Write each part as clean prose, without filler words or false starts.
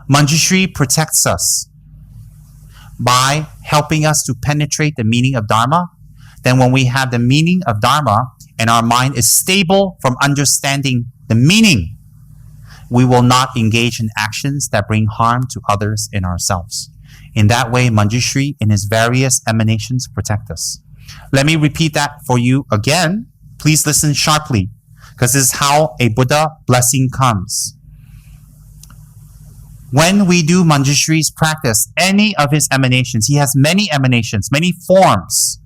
Manjushri protects us by helping us to penetrate the meaning of Dharma. Then when we have the meaning of Dharma and our mind is stable from understanding the meaning, we will not engage in actions that bring harm to others and ourselves. In that way, Manjushri and his various emanations protect us. Let me repeat that for you again. Please listen sharply, because this is how a Buddha blessing comes. When we do Manjushri's practice, any of his emanations, he has many emanations, many forms.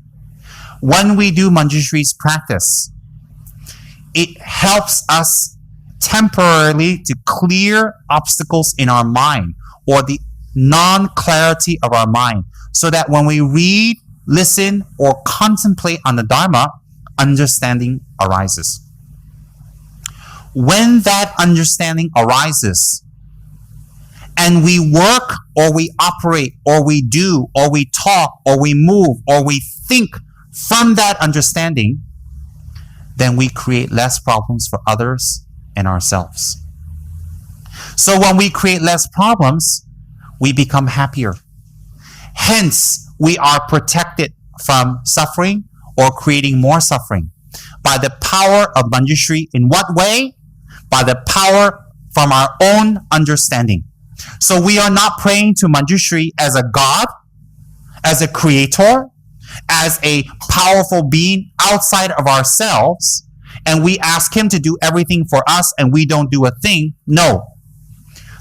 When we do Manjushri's practice, it helps us temporarily to clear obstacles in our mind or the non-clarity of our mind, so that when we read, listen, or contemplate on the Dharma, understanding arises. When that understanding arises, and we work or we operate or we do or we talk or we move or we think from that understanding, then we create less problems for others and ourselves. So when we create less problems, we become happier. Hence, we are protected from suffering or creating more suffering by the power of Manjushri. In what way? By the power from our own understanding. So we are not praying to Manjushri as a god, as a creator, as a powerful being outside of ourselves, and we ask him to do everything for us and we don't do a thing. No.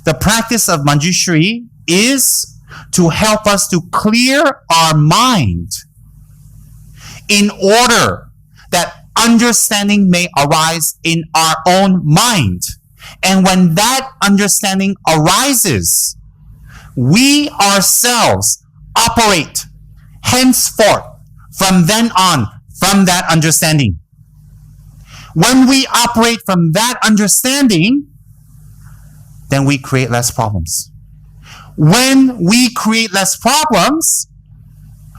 The practice of Manjushri is to help us to clear our mind in order that understanding may arise in our own mind. And when that understanding arises, we ourselves operate henceforth from then on from that understanding. When we operate from that understanding, then we create less problems. When we create less problems,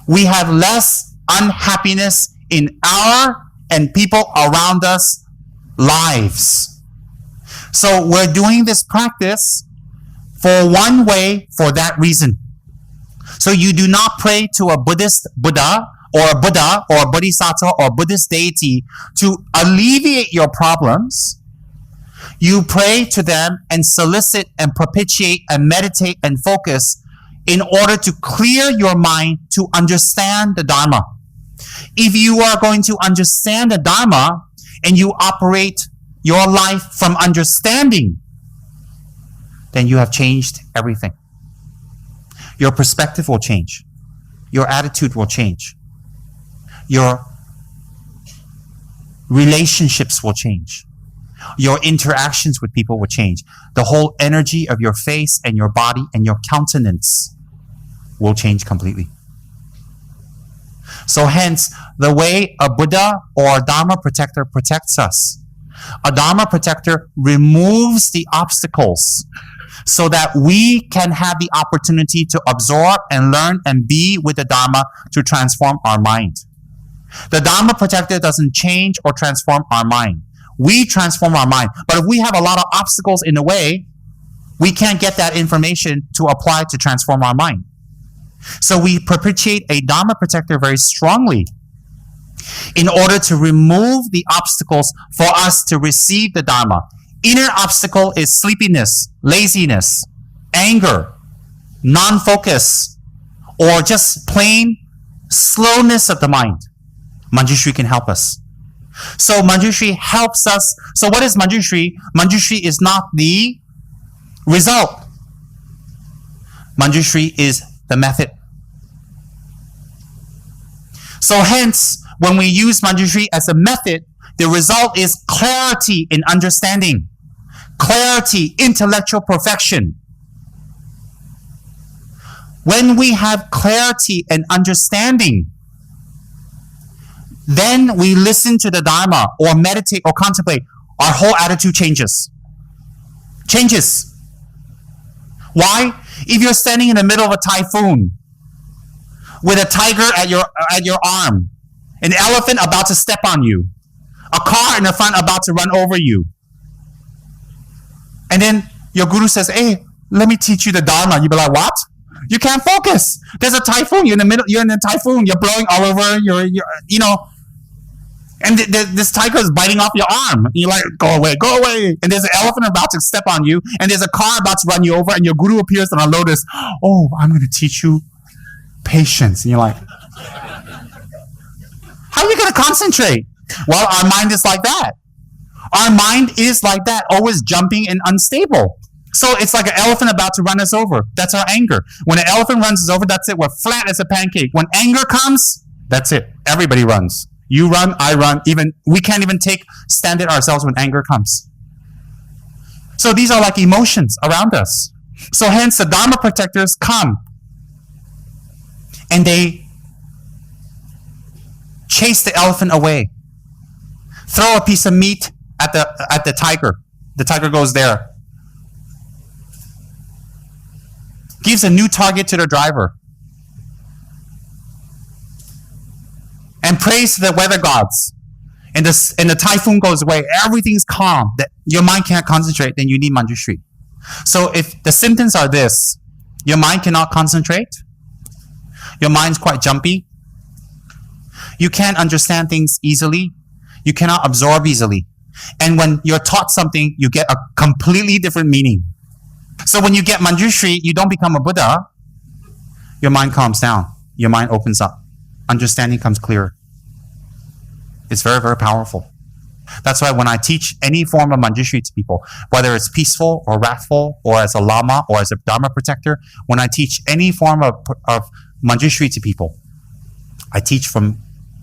we have less unhappiness in our and people around us lives. So we're doing this practice for one way, for that reason. So you do not pray to a Buddhist Buddha or a Buddha or a Bodhisattva or a Buddhist deity to alleviate your problems. You pray to them and solicit and propitiate and meditate and focus in order to clear your mind to understand the Dharma. If you are going to understand the Dharma and you operate your life from understanding, then you have changed everything. Your perspective will change. Your attitude will change. Your relationships will change. Your interactions with people will change. The whole energy of your face and your body and your countenance will change completely. So hence, the way a Buddha or a Dharma protector protects us, a Dharma protector removes the obstacles so that we can have the opportunity to absorb and learn and be with the Dharma to transform our mind. The Dharma protector doesn't change or transform our mind. We transform our mind. But if we have a lot of obstacles in the way, we can't get that information to apply to transform our mind. So we propitiate a Dharma protector very strongly in order to remove the obstacles for us to receive the Dharma. Inner obstacle is sleepiness, laziness, anger, non-focus, or just plain slowness of the mind. Manjushri can help us. So Manjushri helps us. So what is Manjushri? Manjushri is not the result. Manjushri is the method. So hence, when we use Manjushri as a method, the result is clarity in understanding, clarity, intellectual perfection. When we have clarity and understanding, then we listen to the Dharma or meditate or contemplate, our whole attitude changes. Changes. Why? If you're standing in the middle of a typhoon with a tiger at your arm, an elephant about to step on you, a car in the front about to run over you, and then your guru says, hey, let me teach you the Dharma. You'd be like, what? You can't focus. There's a typhoon. You're in the middle. You're in a typhoon. You're blowing all over. And this tiger is biting off your arm. You're like, go away, go away. And there's an elephant about to step on you. And there's a car about to run you over. And your guru appears on a lotus. Oh, I'm going to teach you patience. And you're like, how are you going to concentrate? Well, our mind is like that. Our mind is like that, always jumping and unstable. So it's like an elephant about to run us over. That's our anger. When an elephant runs us over, that's it. We're flat as a pancake. When anger comes, that's it. Everybody runs. You run, I run. We can't even stand it ourselves when anger comes. So these are like emotions around us. So hence the Dharma protectors come and they chase the elephant away. Throw a piece of meat at the tiger. The tiger goes there. Gives a new target to the driver. And prays to the weather gods. And the typhoon goes away. Everything's calm. Your mind can't concentrate. Then you need Manjushri. So if the symptoms are this, your mind cannot concentrate. Your mind's quite jumpy. You can't understand things easily. You cannot absorb easily. And when you're taught something, you get a completely different meaning. So when you get Manjushri, you don't become a Buddha. Your mind calms down. Your mind opens up. Understanding comes clearer. It's very, very powerful. That's why when I teach any form of Manjushri to people, whether it's peaceful or wrathful, or as a Lama, or as a Dharma protector, when I teach any form of Manjushri to people, I teach from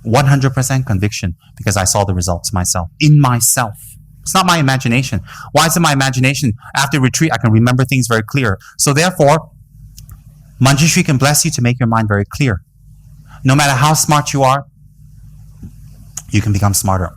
100% conviction because I saw the results myself, in myself. It's not my imagination. Why is it my imagination? After retreat, I can remember things very clear. So therefore, Manjushri can bless you to make your mind very clear. No matter how smart you are, you can become smarter.